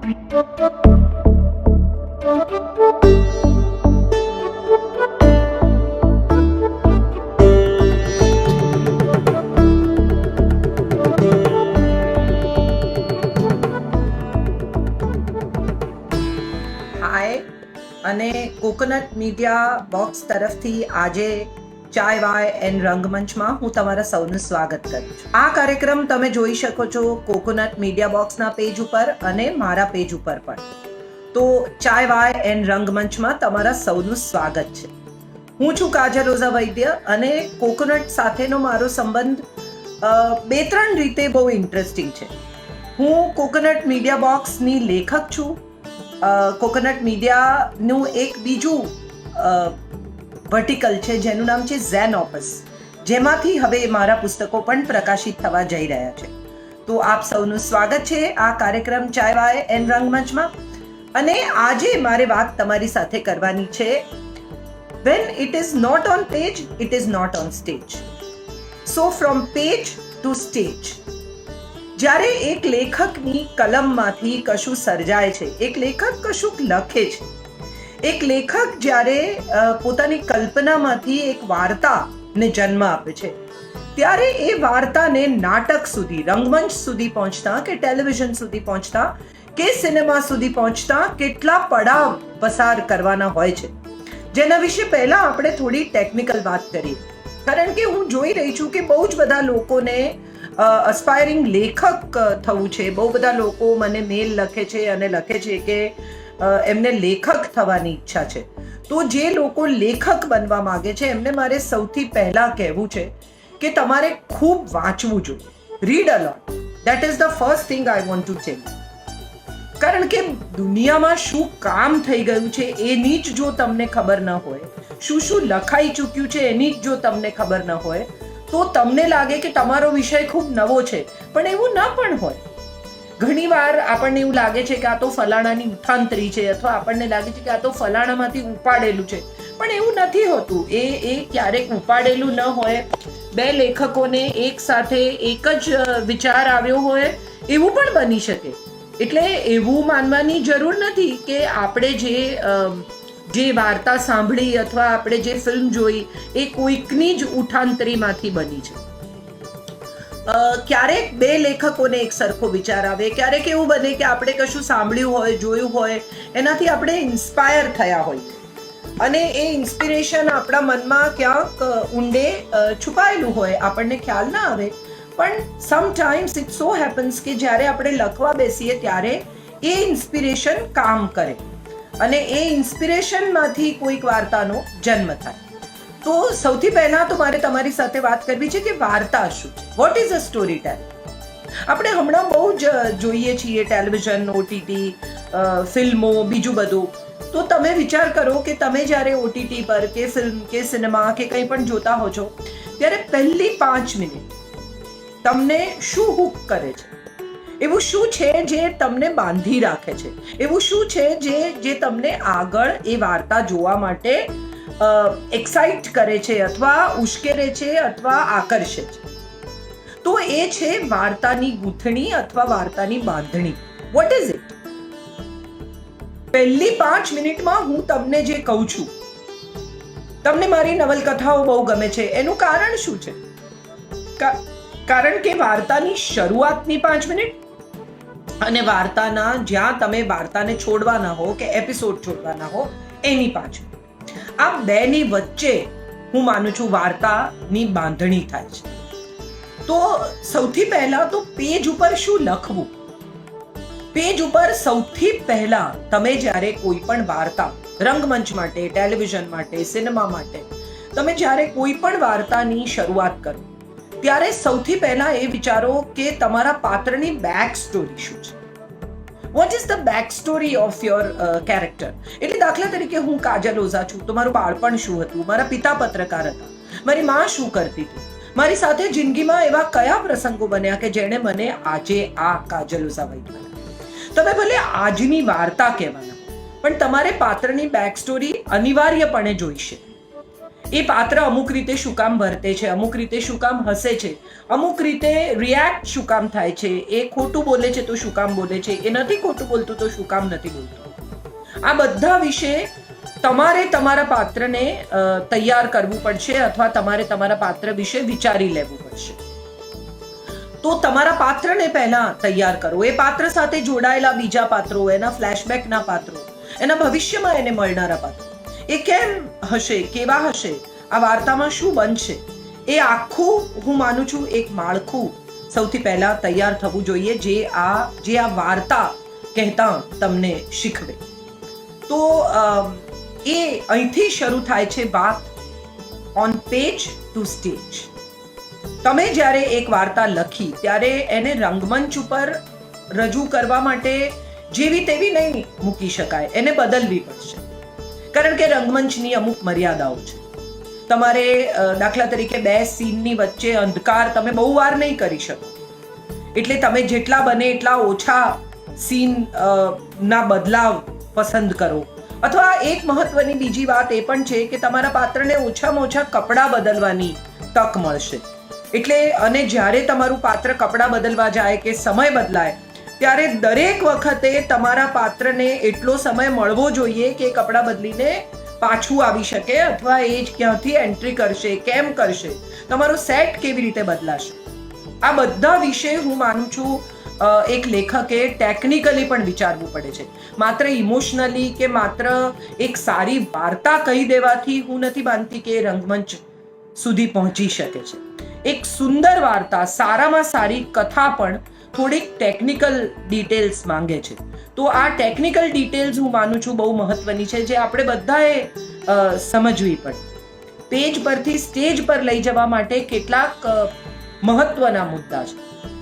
અને coconut media box તરફથી આજે ચાય વાય એન્ડ રંગમંચમાં હું તમારા સૌનું સ્વાગત કરું છું. આ કાર્યક્રમ તમે જોઈ શકો છો કોકોનટ મીડિયા બોક્સના પેજ ઉપર અને મારા પેજ ઉપર પણ. તો ચાય વાય એન્ડ રંગમંચમાં તમારા સૌનું સ્વાગત છે. હું છું કાજલ ઓઝા વૈદ્ય અને કોકોનટ સાથેનો મારો સંબંધ બે ત્રણ રીતે બહુ ઇન્ટરેસ્ટિંગ છે. હું કોકોનટ મીડિયા બોક્સની લેખક છું. કોકોનટ મીડિયાનું એક બીજું વર્ટિકલ છે જેનું નામ છે ઝેન ઓપસ, જેમાંથી હવે મારા પુસ્તકો પણ પ્રકાશિત થવા જઈ રહ્યા છે. તો આપ સૌનું સ્વાગત છે આ કાર્યક્રમ ચાય વાય એન્ડ રંગમંચમાં. અને આજે મારે વાત તમારી સાથે કરવાની છે when it is not on page, it is not on stage. So from page to stage. જ્યારે એક લેખકની કલમમાંથી કશું સર્જાય છે, એક લેખક કશુંક લખે છે, એક લેખક જ્યારે પોતાની કલ્પનામાંથી એક વાર્તાને જન્મ આપે છે, ત્યારે એ વાર્તાને નાટક સુધી, રંગમંચ સુધી પહોંચતા કે ટેલિવિઝન સુધી પહોંચતા કે સિનેમા સુધી પહોંચતા કેટલા પડાવ પસાર કરવાના હોય છે, જેના વિશે પહેલા આપણે થોડી ટેકનિકલ વાત કરીએ. કારણ કે હું જોઈ રહી છું કે બહુ જ બધા લોકોને અસ્પાયરિંગ લેખક થવું છે. બહુ બધા લોકો મને મેલ લખે છે અને લખે છે કે એમને લેખક થવાની ઈચ્છા છે. તો જે લોકો લેખક બનવા માંગે છે એમને મારે સૌથી પહેલા કહેવું છે કે તમારે ખૂબ વાંચવું જોઈએ. Read a lot. That is the first thing I want to tell. કારણ કે દુનિયામાં શું કામ થઈ ગયું છે એની જ જો તમને ખબર ન હોય, શું શું લખાઈ ચૂક્યું છે એની જ જો તમને ખબર ન હોય, તો તમને લાગે કે તમારો વિષય ખૂબ નવો છે, પણ એવું ન પણ હોય. ઘણીવાર આપણને એવું લાગે છે કે આ તો ફલાણાની ઉઠાંતરી છે, અથવા આપણને લાગે છે કે આ તો ફલાણામાંથી ઉપાડેલું છે, પણ એવું નથી હોતું. એ ક્યારેક ઉપાડેલું ન હોય. બે લેખકોને એક સાથે એક જ વિચાર આવ્યો હોય એવું પણ બની શકે. એટલે એવું માનવાની જરૂર નથી કે આપણે જે વાર્તા સાંભળી અથવા આપણે જે ફિલ્મ જોઈ એ કોઈકની જ ઉઠાંતરીમાંથી બની છે. ક્યારેક બે લેખકોને એક સરખો વિચાર આવે, ક્યારેક એવું બને કે આપણે કશું સાંભળ્યું હોય, જોયું હોય, એનાથી આપણે ઇન્સ્પાયર થયા હોય અને એ ઇન્સ્પિરેશન આપણા મનમાં ક્યાંક ઊંડે છુપાયેલું હોય, આપણને ખ્યાલ ના આવે. પણ સમટાઈમ્સ ઇટ સો હેપન્સ કે જ્યારે આપણે લખવા બેસીએ ત્યારે એ ઇન્સ્પિરેશન કામ કરે અને એ ઇન્સ્પિરેશનમાંથી કોઈક વાર્તાનો જન્મ થાય. તો સૌથી પહેલા તો મારે તમારી સાથે વાત કરવી છે કે વાર્તા શું છે. What is a story telling? આપણે હમણાં બહુ જ જોઈએ છીએ ટેલિવિઝન, ઓટીટી, ફિલ્મો, બીજું બધું. તો તમે વિચાર કરો કે તમે જ્યારે ઓટીટી પર કે ફિલ્મ કે સિનેમા કે કંઈ પણ જોતા હો છો ત્યારે પહેલી 5 મિનિટ તમને શું હુક કરે છે? એવું શું છે જે તમને બાંધી રાખે છે? એવું શું છે જે તમને આગળ એ વાર્તા જોવા માટે એક્સાઇટ કરે છે અથવા ઉશ્કેરે છે અથવા આકર્ષે છે? તો એ છે વાર્તાની ગૂંથણી અથવા વાર્તાની બાંધણી. What is it? પહેલી 5 મિનિટમાં હું તમને જે કહું છું, તમને મારી નવલકથાઓ બહુ ગમે છે, એનું કારણ શું છે? કારણ કે વાર્તાની શરૂઆતની 5 મિનિટ અને વાર્તાના જ્યાં તમે વાર્તાને છોડવાના હો કે એપિસોડ છોડવાના હો એની 5 મિનિટ, આ બેની વચ્ચે હું માનું છું વાર્તાની બાંધણી થાય છે. તો સૌથી પહેલા તો પેજ ઉપર શું લખવું? પેજ ઉપર સૌથી પહેલા તમે જ્યારે કોઈ પણ વાર્તા રંગમંચ માટે, ટેલિવિઝન માટે, સિનેમા માટે તમે જ્યારે કોઈ પણ વાર્તાની શરૂઆત કરો ત્યારે સૌથી પહેલા એ વિચારો કે તમારા પાત્રની બેક સ્ટોરી શું છે. What is the back story of your character? એટલે દાખલા તરીકે હું કાજલ ઓઝા છું તો મારું બાળપણ શું હતું, મારા પિતા પત્રકાર હતા, મારી માં શું કરતી હતી, મારી સાથે જિંદગીમાં એવા કયા પ્રસંગો બન્યા કે જેણે મને આજે આ કાજલ ઓઝા વૈદ્ય બનાવી. તમે ભલે આજની વાર્તા કહેવાના, પણ તમારે પાત્રની બેક સ્ટોરી અનિવાર્યપણે જોઈશે. એ પાત્ર અમુક રીતે શું કામ વર્તે છે, અમુક રીતે શું કામ હસે છે, અમુક રીતે રિએક્ટ શું કામ થાય છે, એ ખોટું બોલે છે તો શું કામ બોલે છે, એ નથી ખોટું બોલતું તો શું કામ નથી બોલતું. આ બધા વિશે તમારે તમારા પાત્રને તૈયાર કરવું પડશે અથવા તમારે તમારા પાત્ર વિશે વિચારી લેવું પડશે. તો તમારા પાત્રને પહેલા તૈયાર કરો. એ પાત્ર સાથે જોડાયેલા બીજા પાત્રો, એના ફ્લેશબેકના પાત્રો, એના ભવિષ્યમાં એને મળનારા પાત્રો, એ કેમ હશે, કેવા હશે, આ વાર્તામાં શું બનશે, એ આખું હું માનું છું એક માળખું સૌથી પહેલા તૈયાર થવું જોઈએ, જે આ વાર્તા કહેતા તમને શીખવે. તો એ અહીંથી શરૂ થાય છે વાત ઓન પેજ ટુ સ્ટેજ. તમે જ્યારે એક વાર્તા લખી ત્યારે એને રંગમંચ ઉપર રજૂ કરવા માટે જેવી તેવી નહીં મૂકી શકાય, એને બદલવી પડશે. કારણ કે રંગમંચની અમુક મર્યાદાઓ છે. તમારે દાખલા તરીકે 2 સીનની વચ્ચે અંધકાર તમે બહુ વાર નહીં કરી શકો, એટલે તમે જેટલા બને એટલા ઓછા સીન ના બદલાવ પસંદ કરો. અથવા એક મહત્વની બીજી વાત એ પણ છે કે તમારા પાત્રને ઓછામાં ઓછા કપડાં બદલવાની તક મળશે. એટલે અને જ્યારે તમારું પાત્ર કપડાં બદલવા જાય કે સમય બદલાય ત્યારે દરેક વખતે તમારા પાત્રને એટલો સમય મળવો જોઈએ કે કપડાં બદલીને પાછું આવી શકે, અથવા એ જ ક્યાંથી એન્ટ્રી કરશે, કેમ કરશે, તમારો સેટ કેવી રીતે બદલાશે. આ બધા વિશે હું માનું છું એક લેખકે ટેકનિકલી પણ વિચારવું પડે છે. માત્ર ઇમોશનલી કે માત્ર એક સારી વાર્તા કહી દેવાથી હું નથી માનતી કે રંગમંચ સુધી પહોંચી શકે છે. એક સુંદર વાર્તા, સારામાં સારી કથા પણ થોડીક ટેકનિકલ ડિટેલ્સ માંગે છે. તો આ ટેકનિકલ ડિટેલ્સ હું માનું છું બહુ મહત્વની છે, જે આપણે બધાએ સમજવી પડે. પેજ પરથી સ્ટેજ પર લઈ જવા માટે કેટલાક મહત્વના મુદ્દા છે,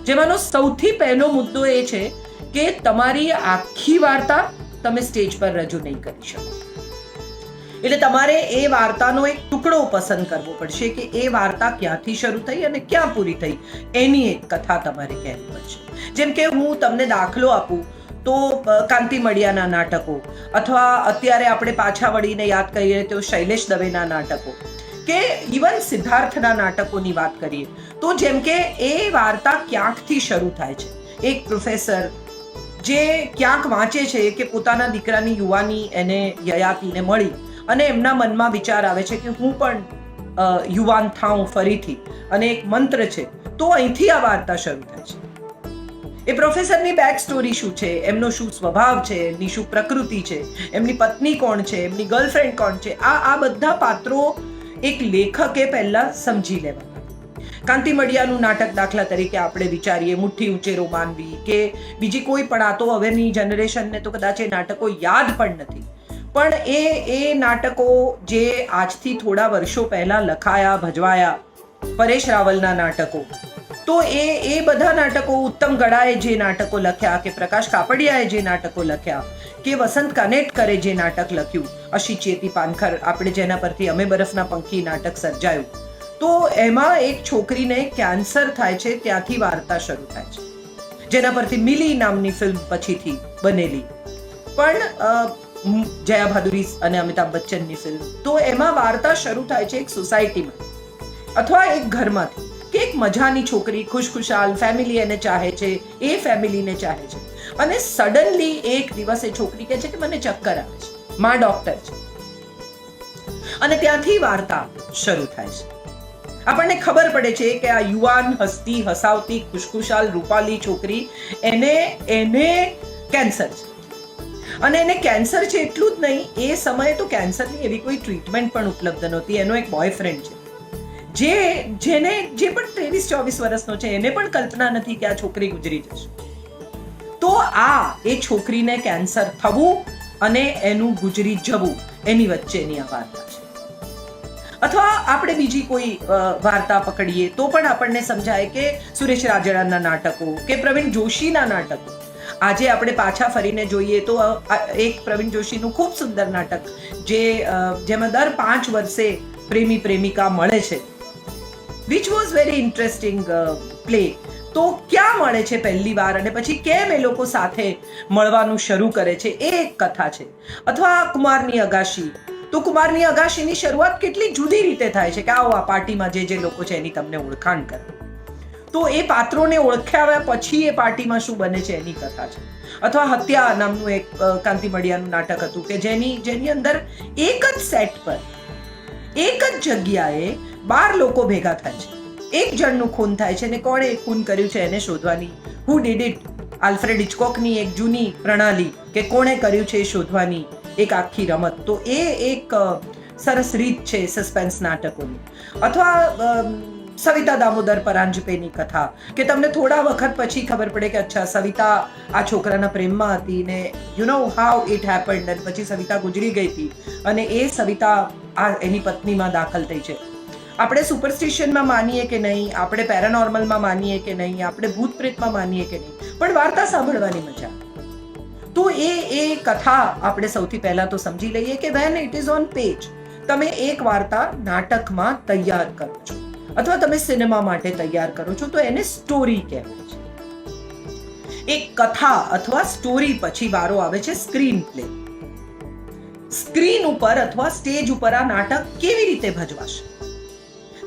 જેમાંનો સૌથી પહેલો મુદ્દો એ છે કે તમારી આખી વાર્તા તમે સ્ટેજ પર રજૂ નહીં કરી શકો. એટલે તમારે એ વાર્તાનો એક ટુકડો પસંદ કરવો પડશે કે એ વાર્તા ક્યાંથી શરૂ થઈ અને ક્યાં પૂરી થઈ, એની એક કથા તમારે કહેવી પડશે. જેમ કે હું તમને દાખલો આપું તો કાંતિ મડિયાના નાટકો, અથવા અત્યારે આપણે પાછા વળીને યાદ કરીએ તો શૈલેષ દવેના નાટકો, કે ઇવન સિદ્ધાર્થના નાટકોની વાત કરીએ તો જેમ કે એ વાર્તા ક્યાંકથી શરૂ થાય છે. એક પ્રોફેસર જે ક્યાંક વાંચે છે કે પોતાના દીકરાની યુવાની એને યયાતિને મળી અને એમના મનમાં વિચાર આવે છે કે હું પણ યુવાન થાઉં ફરીથી, અને એક મંત્ર છે. તો અહીંથી આ વાર્તા શરૂ થાય છે. એ પ્રોફેસરની બેક સ્ટોરી શું છે, એમનો શું સ્વભાવ છે, એમની શું પ્રકૃતિ છે, એમની પત્ની કોણ છે, એમની ગર્લફ્રેન્ડ કોણ છે, આ બધા પાત્રો એક લેખકે પહેલા સમજી લેવા. કાંતિ મડિયાનું નાટક દાખલા તરીકે આપણે વિચારીએ, મુઠ્ઠી ઉંચેરો માનવી કે બીજી કોઈ પણ, આ તો હવેની જનરેશનને તો કદાચ એ નાટકો યાદ પણ નથી, પણ એ નાટકો જે આજથી થોડા વર્ષો પહેલા લખાયા, ભજવાયા, પરેશ રાવલના નાટકો, તો એ બધા નાટકો, ઉત્તમ ગડાએ જે નાટકો લખ્યા, કે પ્રકાશ કાપડિયાએ જે નાટકો લખ્યા, કે વસંત કાનેટકરે જે નાટક લખ્યું, અશી ચેતી પાનખર, આપણે જેના પરથી અમે બરફના પંખી નાટક સર્જાયું, તો એમાં એક છોકરીને કેન્સર થાય છે, ત્યાંથી વાર્તા શરૂ થાય છે, જેના પરથી મિલી નામની ફિલ્મ પછીથી બનેલી, પણ જયા ભાદુરી અને અમિતાભ બચ્ચનની ફિલ્મ. તો એમાં વાર્તા શરૂ થાય છે એક સોસાયટીમાં અથવા એક ઘરમાંથી, કે એક મજાની છોકરી, ખુશખુશાલ, ફેમિલી એને ચાહે છે, એ ફેમિલીને ચાહે છે, અને સડનલી એક દિવસ એ છોકરી કહે છે કે મને ચક્કર આવે છે, માં ડોક્ટર છે, અને ત્યાંથી વાર્તા શરૂ થાય છે. આપણને ખબર પડે છે કે આ યુવાન, હસતી, હસાવતી, ખુશખુશાલ, રૂપાલી છોકરી, એને કેન્સર છે, અને એને કેન્સર છે એટલું જ નહીં, એ સમયે તો કેન્સરની એવી કોઈ ટ્રીટમેન્ટ પણ ઉપલબ્ધ નહોતી. એનો એક બોયફ્રેન્ડ છે જેને જે પણ 23-24 વર્ષનો છે, એને પણ કલ્પના નથી કે આ છોકરી ગુજરી જશે. તો આ એ છોકરીને કેન્સર થવું અને એનું ગુજરી જવું, એની વચ્ચેની આ વાર્તા છે. અથવા આપણે બીજી કોઈ વાર્તા પકડીએ તો પણ આપણને સમજાય કે સુરેશ રાજડાના નાટકો કે પ્રવીણ જોશીના નાટકો. આજે આપણે પાછા ફરીને જોઈએ તો એક પ્રવીણ જોશીનું ખૂબ સુંદર નાટક જેમાં દર 5 વર્ષે પ્રેમી પ્રેમિકા મળે છે, which was very interesting play. તો ક્યાં મળે છે પહેલી વાર અને પછી કેમ એ લોકો સાથે મળવાનું શરૂ કરે છે, એ એક કથા છે. અથવા કુમારની અગાશી, તો કુમારની અગાશીની શરૂઆત કેટલી જુદી રીતે થાય છે કે આવો આ પાર્ટીમાં જે લોકો છે એની તમને ઓળખાણ કરે. તો એ પાત્રોને ઓળખ્યા પછી એ પાર્ટીમાં શું બને છે એની કથા છે. અથવા હત્યા નામનું એક કાંતિ મડિયાનું નાટક હતું કે જેની અંદર એક જ સેટ પર એક જ જગ્યાએ 12 લોકો ભેગા થાય છે. એક જણનું ખૂન થાય છે અને કોણે ખૂન કર્યું છે એને શોધવાની હુ ડીડ ઇટ, આલ્ફ્રેડ હિચકોકની એક જૂની પ્રણાલી કે કોણે કર્યું છે એ શોધવાની એક આખી રમત. તો એ એક સરસ રીત છે સસ્પેન્સ નાટકોની. અથવા સવિતા દામોદર પરાંજપેની કથા કે તમને થોડા વખત પછી ખબર પડે કે અચ્છા સવિતા આ છોકરાના પ્રેમમાં હતી ને you know how it happened, અને પછી સવિતા ગુજરી ગઈ હતી અને એ સવિતા આ એની પત્નીમાં દાખલ થઈ છે. આપણે સુપરસ્ટિશનમાં માનીએ કે નહીં, આપણે પેરાનોર્મલમાં માનીએ કે નહીં, આપણે ભૂત પ્રેતમાં માનીએ કે નહીં, પણ વાર્તા સાંભળવાની મજા. તો એ કથા આપણે સૌથી પહેલા તો સમજી લઈએ કે when it is on page, તમે એક વાર્તા નાટકમાં તૈયાર કરો છો અથવા તમે સિનેમા માટે તૈયાર કરો છો તો એને સ્ટોરી કહેવાય છે. એક કથા અથવા સ્ટોરી પછી વારો આવે છે સ્ક્રીન પ્લે. સ્ક્રીન ઉપર અથવા સ્ટેજ ઉપર આ નાટક કેવી રીતે ભજવાશે,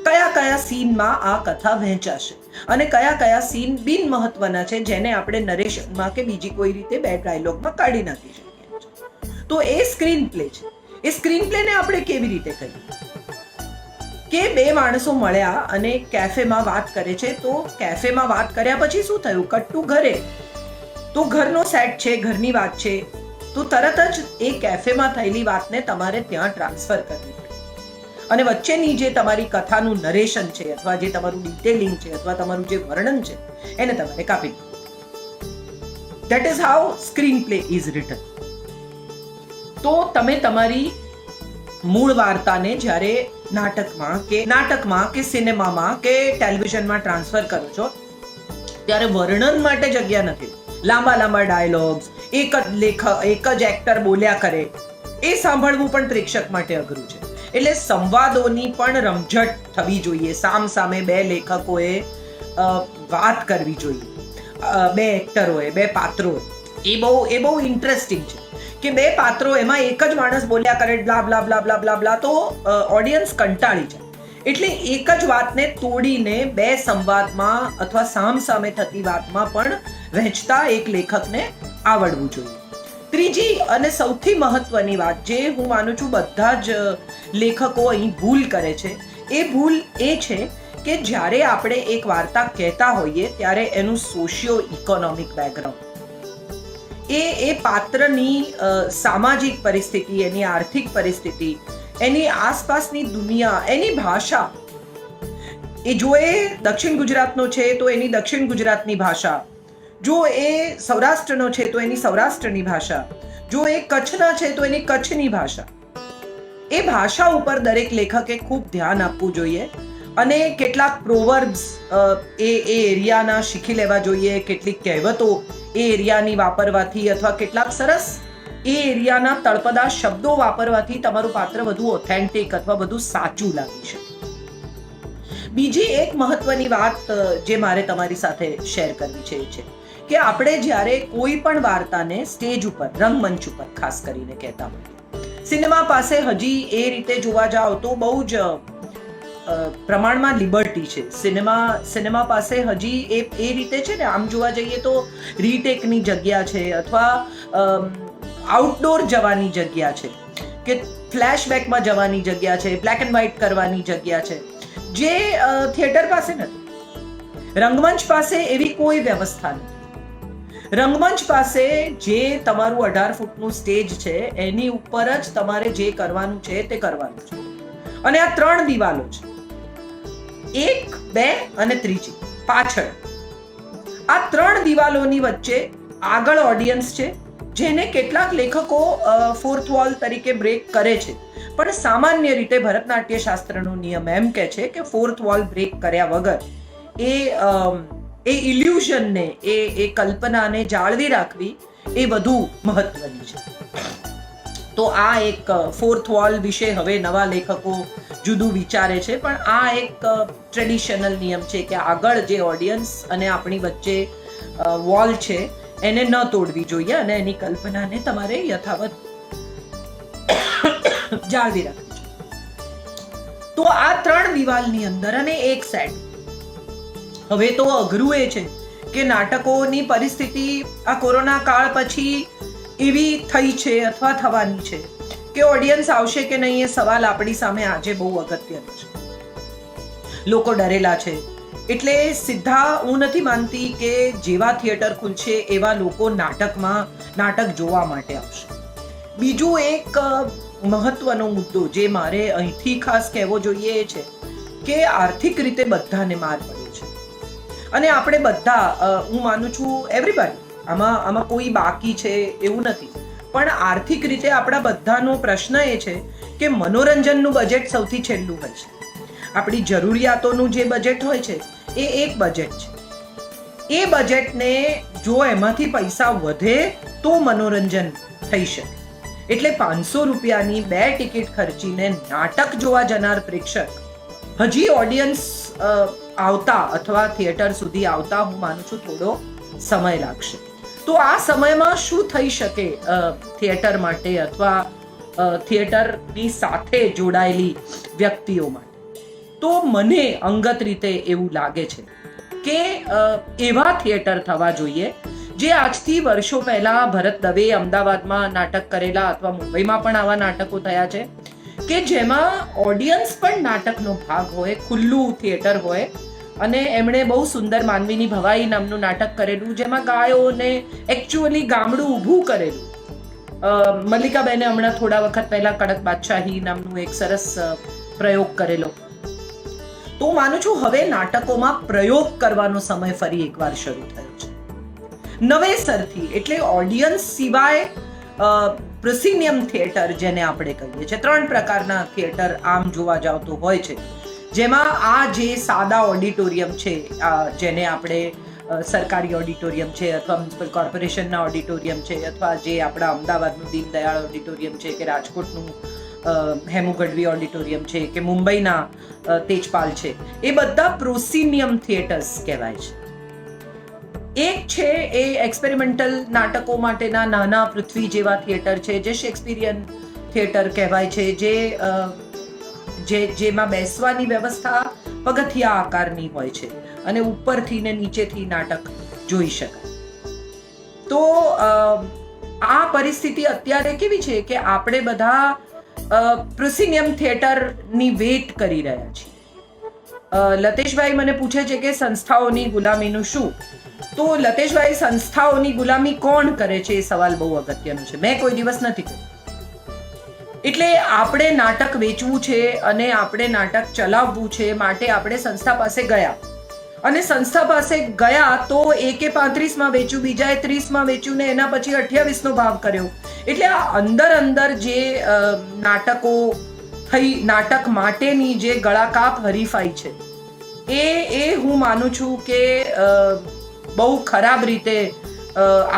કયા કયા સીનમાં આ કથા વહેંચાશે અને કયા કયા સીન બિન મહત્વના છે જેને આપણે નરેશનમાં કે બીજી કોઈ રીતે બે ડાયલોગમાં કાઢી નાખી શકીએ. તો એ સ્ક્રીન પ્લે છે. એ સ્ક્રીન પ્લેને આપણે કેવી રીતે કરીએ કે બે માણસો મળ્યા અને કેફેમાં વાત કરે છે. તો કેફેમાં વાત કર્યા પછી શું થયું, કટ્ટુ ઘરે. તો ઘરનો સેટ છે, ઘરની વાત છે, તો તરત જ એ કેફેમાં થયેલી વાતને તમારે ત્યાં ટ્રાન્સફર કરવી પડે અને વચ્ચેની જે તમારી કથાનું નરેશન છે અથવા જે તમારું ડિટેલિંગ છે અથવા તમારું જે વર્ણન છે એને તમારે કાપી દો. That is how screen play is return. તો તમે તમારી મૂળ વાર્તાને જ્યારે નાટકમાં કે સિનેમામાં કે ટેલિવિઝનમાં ટ્રાન્સફર કરો છો ત્યારે વર્ણન માટે જગ્યા નથી. લાંબા ડાયલોગ્સ, એક જ એક્ટર બોલ્યા કરે, એ સાંભળવું પણ પ્રેક્ષક માટે અઘરું છે. એટલે સંવાદોની પણ રમઝટ થવી જોઈએ. સામે બે લેખકોએ વાત કરવી જોઈએ, બે એક્ટરોએ, બે પાત્રોએ. એ બહુ ઇન્ટરેસ્ટિંગ છે કે બે પાત્રો એમાં એક જ માણસ બોલ્યા કરે બ્લા બ્લા બ્લા બ્લા બ્લા બ્લા, તો ઓડિયન્સ કંટાળી જાય. એટલે એક જ વાતને તોડીને બે સંવાદમાં અથવા સામે થતી વાતમાં પણ વહેંચતા એક લેખકને આવડવું જોઈએ. ત્રીજી અને સૌથી મહત્વની વાત જે હું માનું છું બધા જ લેખકો અહીં ભૂલ કરે છે, એ ભૂલ એ છે કે જ્યારે આપણે એક વાર્તા કહેતા હોઈએ ત્યારે એનું સોશિયો ઇકોનોમિક બેકગ્રાઉન્ડ, એ પાત્રની સામાજિક પરિસ્થિતિ, એની આર્થિક પરિસ્થિતિ, એની આસપાસની દુનિયા, એની ભાષા, એ જો એ દક્ષિણ ગુજરાતનો છે તો એની દક્ષિણ ગુજરાતની ભાષા, જો એ સૌરાષ્ટ્રનો છે તો એની સૌરાષ્ટ્રની ભાષા, જો એ કચ્છના છે તો એની કચ્છની ભાષા. એ ભાષા ઉપર દરેક લેખકે ખૂબ ધ્યાન આપવું જોઈએ અને કેટલાક પ્રોવર્બ્સ એ એરિયાના શીખી લેવા જોઈએ. કેટલીક કહેવતો એ એરિયાની વાપરવાથી અથવા કેટલાક સરસ એ એરિયાના તળપદા શબ્દો વાપરવાથી તમારું પાત્ર વધુ ઓથેન્ટિક અથવા વધુ સાચું લાગી શકે. બીજી એક મહત્વની વાત જે મારે તમારી સાથે શેર કરવી છે એ છે કે આપણે જ્યારે કોઈ પણ વાર્તાને સ્ટેજ ઉપર, રંગમંચ ઉપર ખાસ કરીને કહેતા હોઈએ, સિનેમા પાસે હજી એ રીતે જોવા જાઓ તો બહુ જ પ્રમાણમાં લિબર્ટી છે. સિનેમા પાસે હજી એ રીતે છે ને, આમ જોવા જઈએ તો રીટેકની જગ્યા છે અથવા આઉટડોર જવાની જગ્યા છે કે ફ્લેશબેકમાં જવાની જગ્યા છે, બ્લેક એન્ડ વ્હાઇટ કરવાની જગ્યા છે, જે થિયેટર પાસે નથી. રંગમંચ પાસે એવી કોઈ વ્યવસ્થા નથી. રંગમંચ પાસે જે તમારું 18 ફૂટનું સ્ટેજ છે એની ઉપર જ તમારે જે કરવાનું છે તે કરવાનું છે. અને આ 3 દિવાલો છે, 1, 2 અને ત્રીજી પાછળ. આ 3 દિવાલોની વચ્ચે આગળ ઓડિયન્સ છે જેને કેટલાક લેખકો ફોર્થ વોલ તરીકે બ્રેક કરે છે, પણ સામાન્ય રીતે ભરતનાટ્ય શાસ્ત્રનો નિયમ એમ કહે છે કે ફોર્થ વોલ બ્રેક કર્યા વગર એ ઇલ્યુઝનને, એ કલ્પનાને જાળવી રાખવી એ વધુ મહત્વની છે. તો આ એક ફોર્થ વોલ વિશે હવે નવા લેખકો જુદું વિચારે છે, પણ આ એક ટ્રેડિશનલ નિયમ છે કે આગળ જે ઓડિયન્સ અને આપણી વચ્ચે વોલ છે એને ન તોડવી જોઈએ અને એની કલ્પનાને તમારે યથાવત જાળવી રાખવી છે. તો આ 3 દિવાલની અંદર અને એક સેટ. હવે તો અઘરું એ છે કે નાટકોની પરિસ્થિતિ આ કોરોના કાળ પછી એવી થઈ છે અથવા થવાની છે કે ઓડિયન્સ આવશે કે નહીં એ સવાલ આપણી સામે આજે બહુ અગત્યનો છે. લોકો ડરેલા છે એટલે સીધા હું નથી માનતી કે જેવા થિયેટર ખુલશે એવા લોકો નાટક જોવા માટે આવશે. બીજું એક મહત્વનો મુદ્દો જે મારે અહીંથી ખાસ કહેવો જોઈએ એ છે કે આર્થિક રીતે બધાને માર પડ્યો છે અને આપણે બધા હું માનું છું એવરીબડી આમાં કોઈ બાકી છે એવું નથી, પણ આર્થિક રીતે આપણા બધાનો પ્રશ્ન એ છે કે મનોરંજનનું બજેટ સૌથી છેલ્લું હોય છે. આપણી જરૂરિયાતોનું જે બજેટ હોય છે એ એક બજેટ છે. એ બજેટને જો એમાંથી પૈસા વધે તો મનોરંજન થઈ શકે. એટલે 500 રૂપિયાની 2 ટિકિટ ખર્ચીને નાટક જોવા જનાર પ્રેક્ષક હજી ઓડિયન્સ આવતા અથવા થિયેટર સુધી આવતા હું માનું છું થોડો સમય લાગશે. તો આ સમયમાં શું થઈ શકે થિયેટર માટે અથવા થિયેટરની સાથે જોડાયેલી વ્યક્તિઓ માટે? તો મને અંગત રીતે એવું લાગે છે કે એવા થિયેટર થવા જોઈએ જે આજથી વર્ષો પહેલા ભરત દવે અમદાવાદમાં નાટક કરેલા અથવા મુંબઈમાં પણ આવા નાટકો થયા છે કે જેમાં ઓડિયન્સ પણ નાટકનો ભાગ હોય, ખુલ્લું થિયેટર હોય. અને એમણે બહુ સુંદર માનવીની ભવાઈ નામનું નાટક કરેલું જેમાં ગાયોને એકચ્યુઅલી ગામડું ઊભું કરેલું. મલ્લિકાબેને હમણાં થોડા વખત પહેલા કડક બાદશાહી નામનું એક સરસ પ્રયોગ કરેલો. તો માનું છું હવે નાટકોમાં પ્રયોગ કરવાનો સમય ફરી એકવાર શરૂ થયો છે નવેસરથી. એટલે ઓડિયન્સ સિવાય પ્રોસિનિયમ થિયેટર જેને આપણે કહીએ છીએ, 3 પ્રકારના થિયેટર આમ જોવા જાવ તો હોય છે, જેમાં આ જે સાદા ઓડિટોરિયમ છે જેને આપણે સરકારી ઓડિટોરિયમ છે અથવા મ્યુનિસિપલ કોર્પોરેશનના ઓડિટોરિયમ છે અથવા જે આપણા અમદાવાદનું દીનદયાળ ઓડિટોરિયમ છે કે રાજકોટનું હેમુ ગઢવી ઓડિટોરિયમ છે કે મુંબઈના તેજપાલ છે, એ બધા પ્રોસિનિયમ થિયેટર્સ કહેવાય છે. એક છે એ એક્સપેરિમેન્ટલ નાટકો માટેના નાના પૃથ્વી જેવા થિયેટર છે જે શેક્સપિયરિયન થિયેટર કહેવાય છે, જેમાં બેસવાની વ્યવસ્થા પગથિયા આકારની હોય છે અને ઉપરથી ને નીચેથી નાટક જોઈ શકાય. તો આ પરિસ્થિતિ અત્યારે કેવી છે કે આપણે બધા પ્રોસિનિયમ થિયેટરની વેટ કરી રહ્યા છીએ. લતેશભાઈ મને પૂછે છે કે સંસ્થાઓની ગુલામીનું શું? તો લતેશભાઈ, સંસ્થાઓની ગુલામી કોણ કરે છે એ સવાલ બહુ અગત્યનો છે. મેં કોઈ દિવસ નથી કર્યો. એટલે આપણે નાટક વેચવું છે અને આપણે નાટક ચલાવવું છે માટે આપણે સંસ્થા પાસે ગયા અને સંસ્થા પાસે ગયા તો એકે 35માં વેચ્યું, બીજાએ 30માં વેચ્યું ને એના પછી 28નો ભાવ કર્યો. એટલે આ અંદર જે નાટકો થઈ, નાટક માટેની જે ગળાકાપ હરીફાઈ છે એ હું માનું છું કે બહુ ખરાબ રીતે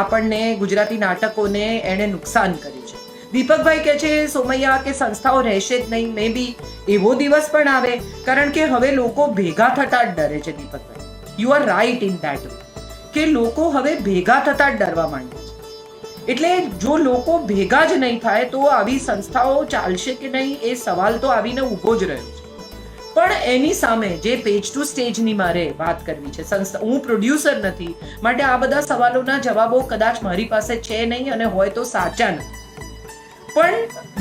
આપણને ગુજરાતી નાટકોને એણે નુકસાન કર્યું છે. દીપકભાઈ કહે છે સોમૈયા કે સંસ્થાઓ રહેશે જ નહીં. મે બી એવો દિવસ પણ આવે, કારણ કે હવે લોકો ભેગા થતા જ ડરે છે. Deepakbhai, you are right in that way કે લોકો હવે ભેગા થતા જ ડરવા માંડે છે. એટલે જો લોકો ભેગા જ નહીં થાય તો આવી સંસ્થાઓ ચાલશે કે નહીં એ સવાલ તો આવીને ઊભો જ રહ્યો છે. પણ એની સામે જે પેજ ટુ સ્ટેજની મારે વાત કરવી છે, સંસ્થા, હું પ્રોડ્યુસર નથી માટે આ બધા સવાલોના જવાબો કદાચ મારી પાસે છે નહીં અને હોય તો સાચા નથી. પણ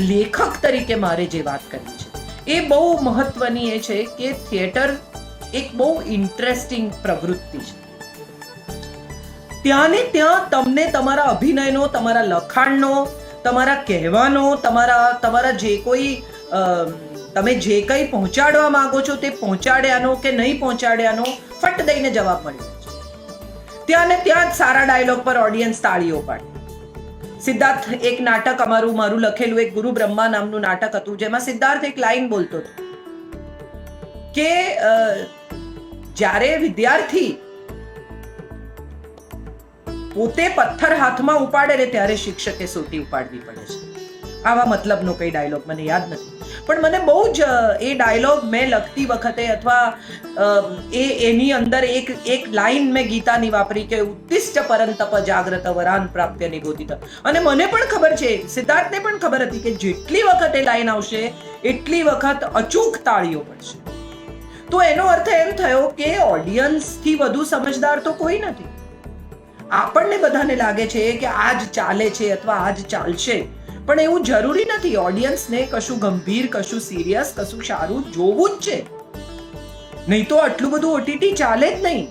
લેખક તરીકે મારે જે વાત કરવી છે એ બહુ મહત્વની એ છે કે થિયેટર એક બહુ ઇન્ટરેસ્ટિંગ પ્રવૃત્તિ છે. ત્યાં ને ત્યાં તમને તમારા અભિનયનો, તમારા લખાણનો, તમારા કહેવાનો, તમારા જે કોઈ તમે જે કંઈ પહોંચાડવા માંગો છો તે પહોંચાડ્યાનો કે નહીં પહોંચાડ્યાનો ફટ દઈને જવાબ મળ્યો છે. ત્યાં ને ત્યાં જ સારા ડાયલોગ પર ઓડિયન્સ તાળીઓ પાડે. સિદ્ધાર્થ એક નાટક મારું લખેલું એક ગુરુ બ્રહ્મા નામનું નાટક હતું જેમાં સિદ્ધાર્થ એક લાઈન બોલતો હતો કે જ્યારે વિદ્યાર્થી પોતે પથ્થર હાથમાં ઉપાડે ને ત્યારે શિક્ષકે સોટી ઉપાડવી પડે છે. આવા મતલબનો કઈ ડાયલોગ મને યાદ નથી, પણ મને બહુ જ એ ડાયલોગ મેં લખતી વખતે અથવા એની અંદર એક લાઈન મેં ગીતાની વાપરી કે ઉત્તિષ્ઠ પરંતપ જાગ્રત વરાન પ્રાપ્ય નિગોદિત, અને મને પણ ખબર છે, સિદ્ધાર્થને પણ ખબર હતી કે જેટલી વખત એ લાઈન આવશે એટલી વખત અચૂક તાળીઓ પડશે. તો એનો અર્થ એમ થયો કે ઓડિયન્સથી વધુ સમજદાર તો કોઈ નથી. આપણને બધાને લાગે છે કે આજ ચાલે છે અથવા આજ ચાલશે, પણ એવું જરૂરી નથી. ઓડિયન્સને કશું ગંભીર, કશું સિરિયસ, કશું સારું જોવું જ છે, નહીં તો આટલું બધું ઓટીટી ચાલે જ નહીં.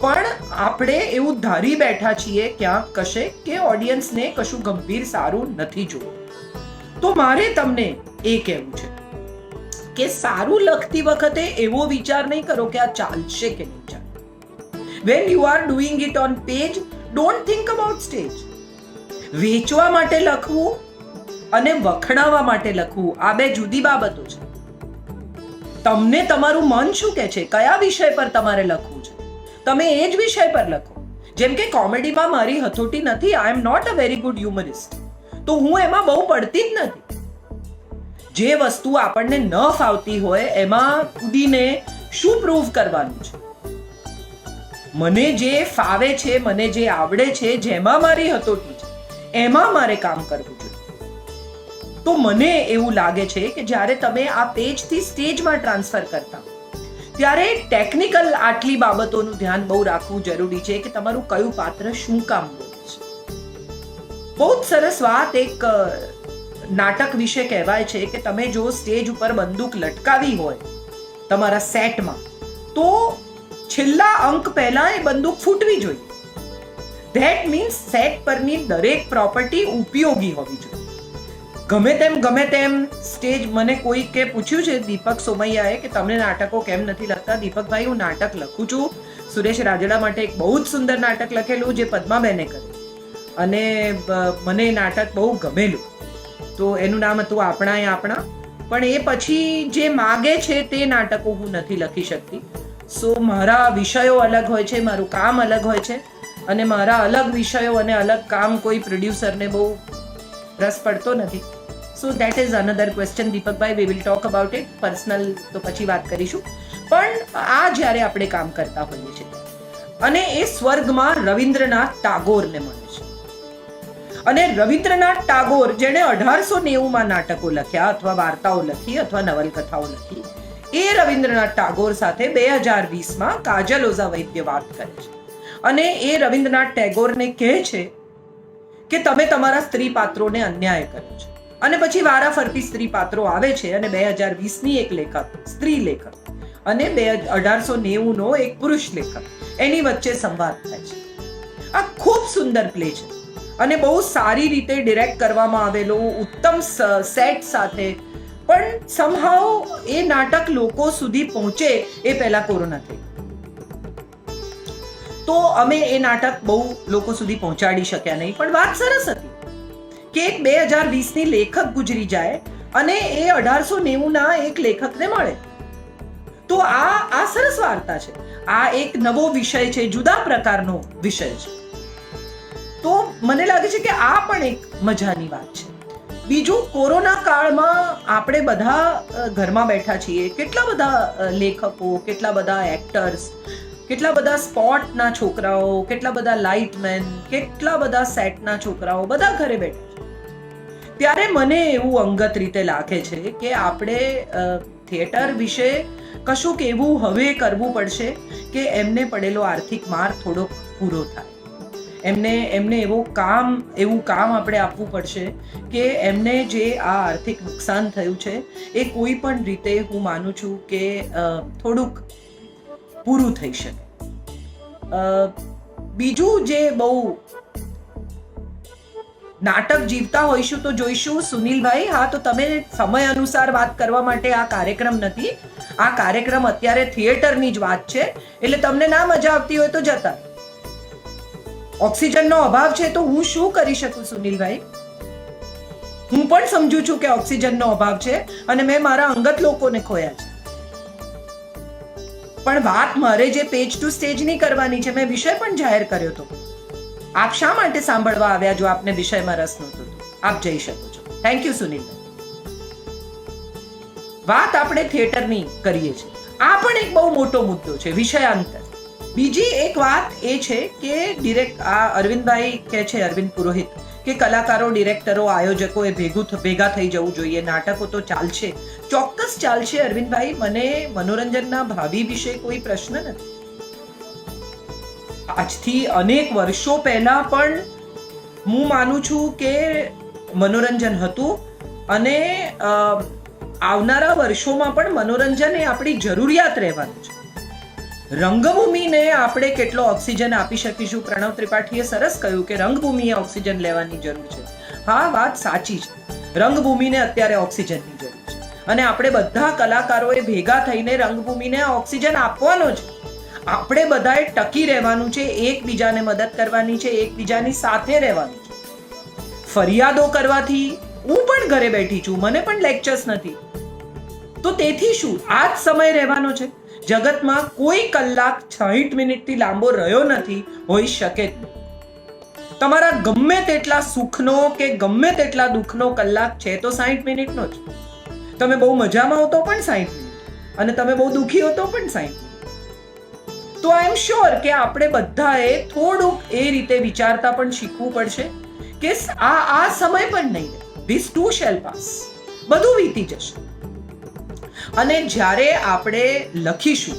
પણ આપણે એવું ધારી બેઠા છીએ ક્યાંક કશે કે ઓડિયન્સને કશું ગંભીર સારું નથી જોવું. તો મારે તમને એ કહેવું છે કે સારું લખતી વખતે એવો વિચાર નહીં કરો કે આ ચાલશે કે નહીં ચાલે. When you are doing it on page, don't think about stage. વેચવા માટે લખવું અને વખણાવવા માટે લખવું આ બે જુદી બાબતો છે. તમને તમારું મન શું કહે છે, કયા વિષય પર તમારે લખવું છે, તમે એ જ વિષય પર લખો. જેમ કે કોમેડીમાં મારી હથોટી નથી, I am not a very good humorist, તો હું એમાં બહુ પડતી જ નથી. જે વસ્તુ આપણને ન ફાવતી હોય એમાં કૂદીને શું પ્રૂવ કરવાનું છે? મને જે ફાવે છે, મને જે આવડે છે, જેમાં મારી હતોટી છે, એમાં મારે કામ કરવું જોઈએ. તો મને એવું લાગે છે કે જ્યારે તમે આ પેજથી સ્ટેજમાં ટ્રાન્સફર કરતા ત્યારે ટેકનિકલ આટલી બાબતોનું ધ્યાન બહુ રાખવું જરૂરી છે કે તમારું કયું પાત્ર શું કામ બોલે છે. બહુ જ સરસ વાત એક નાટક વિશે કહેવાય છે કે તમે જો સ્ટેજ ઉપર બંદૂક લટકાવી હોય તમારા સેટમાં, તો છેલ્લા અંક પહેલા એ બંદૂક ફૂટવી જોઈએ. ધેટ મીન્સ સેટ પરની દરેક પ્રોપર્ટી ઉપયોગી હોવી જોઈએ. ગમે તેમ સ્ટેજ, મને કોઈકે પૂછ્યું છે, દીપક સોમૈયાએ, કે તમને નાટકો કેમ નથી લખતા? દીપકભાઈ, હું નાટક લખું છું. સુરેશ રાજડા માટે એક બહુ જ સુંદર નાટક લખેલું જે પદ્માબેને કર્યું, અને મને એ નાટક બહુ ગમેલું. તો એનું નામ હતું આપણા એ આપણા. પણ એ પછી જે માગે છે તે નાટકો હું નથી લખી શકતી. સો મારા વિષયો અલગ હોય છે, મારું કામ અલગ હોય છે, અને મારા અલગ વિષયો અને અલગ કામ કોઈ પ્રોડ્યુસરને બહુ રસ પડતો નથી. So that is another question. Deepakbhai, we will talk about it personal, તો પછી વાત કરીશું. પણ આ જ્યારે આપણે કામ કરતા હોઈએ છીએ અને એ સ્વર્ગમાં રવિન્દ્રનાથ ટાગોરને મળે છે, અને રવિન્દ્રનાથ ટાગોર જેણે 1890માં નાટકો લખ્યા અથવા વાર્તાઓ લખી અથવા નવલકથાઓ લખી, એ રવિન્દ્રનાથ ટાગોર સાથે 2020માં કાજલ ઓઝા વૈદ્ય વાત કરે છે. અને એ રવિન્દ્રનાથ ટાગોરને કહે છે કે તમે તમારા સ્ત્રી પાત્રોને અન્યાય કર્યો છે. અને પછી વારાફરતી સ્ત્રી પાત્રો આવે છે, અને 2020ની એક લેખક, સ્ત્રી લેખક, અને 1890નો એક પુરુષ લેખક, એની વચ્ચે સંવાદ થાય છે. આ ખૂબ સુંદર પ્લે છે અને બહુ સારી રીતે ડિરેક્ટ કરવામાં આવેલો, ઉત્તમ સેટ સાથે. પણ સમહાવ એ નાટક લોકો સુધી પહોંચે એ પહેલા કોરોના થઈ, તો અમે એ નાટક બહુ લોકો સુધી પહોંચાડી શક્યા નહીં. પણ વાત સરસ હતી કે એક 2020ની લેખક ગુજરી જાય અને એ 1890ના એક લેખકને મળે. તો આ સરસ વાર્તા છે. આ એક નવો વિષય છે, જુદા પ્રકારનો વિષય છે. તો મને લાગે છે કે આ પણ એક મજાની વાત છે. બીજું, કોરોના કાળમાં આપણે બધા ઘરમાં બેઠા છીએ. કેટલા બધા લેખકો, કેટલા બધા એક્ટર્સ, કેટલા બધા સ્પોટના છોકરાઓ, કેટલા બધા લાઇટમેન, કેટલા બધા સેટના છોકરાઓ, બધા ઘરે બેઠા છે. ત્યારે મને એવું અંગત રીતે લાગે છે કે આપણે થિયેટર વિશે કશુંક એવું હવે કરવું પડશે કે એમને પડેલો આર્થિક માર થોડોક પૂરો થાય. એમને એવું કામ આપણે આપવું પડશે કે એમને જે આ આર્થિક નુકસાન થયું છે એ કોઈ પણ રીતે, હું માનું છું કે થોડુંક પૂરું થઈ શકે. બીજું, જે બહુ નાટક જીવતા હોઈશું તો જોઈશું. સુનિલભાઈ, હા, તો તમે સમય અનુસાર વાત કરવા માટે આ કાર્યક્રમ નથી. આ કાર્યક્રમ અત્યારે થિયેટરની જ વાત છે, એટલે તમને ના મજા આવતી હોય તો જતા. ઓક્સિજનનો અભાવ છે તો હું શું કરી શકું સુનિલભાઈ? હું પણ સમજુ છું કે ઓક્સિજનનો અભાવ છે અને મેં મારા અંગત લોકોને ખોયા છે. પણ વાત મારે જે પેજ ટુ સ્ટેજની કરવાની છે, મેં વિષય પણ જાહેર કર્યો હતો. આપ શા માટે સાંભળવા આવ્યા જો આપને વિષયમાં રસ નહોતો? આપ જઈ શકો છો. Thank you Sunil. વાત આપણે થિયેટરની કરીએ છીએ. આ પણ એક બહુ મોટો મુદ્દો છે, વિષયાંતર. બીજી એક વાત એ છે કે અરવિંદભાઈ કહે છે, અરવિંદ પુરોહિત, કે કલાકારો, ડિરેક્ટરો, આયોજકો એ ભેગા થઈ જવું જોઈએ. નાટકો તો ચાલશે, ચોક્કસ ચાલશે અરવિંદભાઈ. મને મનોરંજનના ભાવિ વિશે કોઈ પ્રશ્ન નથી. આજથી અનેક વર્ષો પહેલા પણ હું માનું છું કે મનોરંજન હતું, અને આવનારા વર્ષોમાં પણ મનોરંજન એ આપણી જરૂરિયાત રહેવાનું છે. રંગભૂમિને આપણે કેટલો ઓક્સિજન આપી શકીશું? પ્રણવ ત્રિપાઠીએ સરસ કહ્યું કે રંગભૂમિએ ઓક્સિજન લેવાની જરૂર છે. હા, વાત સાચી છે. રંગભૂમિને અત્યારે ઓક્સિજનની જરૂર છે, અને આપણે બધા કલાકારોએ ભેગા થઈને રંગભૂમિને ઓક્સિજન આપવાનો છે. આપણે બધાએ ટકી રહેવાનું છે, એકબીજાને મદદ કરવાની છે, એકબીજાની સાથે રહેવાનું છે. ફરિયાદો કરવાથી, હું પણ ઘરે બેઠી છું, મને પણ લેક્ચર્સ નથી, તો તેથી શું? આ જ સમય રહેવાનો છે. જગતમાં કોઈ કલાક 60 મિનિટથી લાંબો રહ્યો નથી, હોઈ શકે જ નહીં. તમારા ગમે તેટલા સુખનો કે ગમે તેટલા દુઃખનો કલાક છે તો 60 મિનિટનો જ. તમે બહુ મજામાં હો તો પણ 60 મિનિટ, અને તમે બહુ દુઃખી હો તો પણ 60 મિનિટ. તો આઈ એમ શ્યોર કે આપણે બધાએ થોડુંક એ રીતે વિચારતા પણ શીખવું પડશે કે આ સમય પણ નહીં રહે. This too shall pass. બધું વીતી જશે. અને જ્યારે આપણે લખીશું,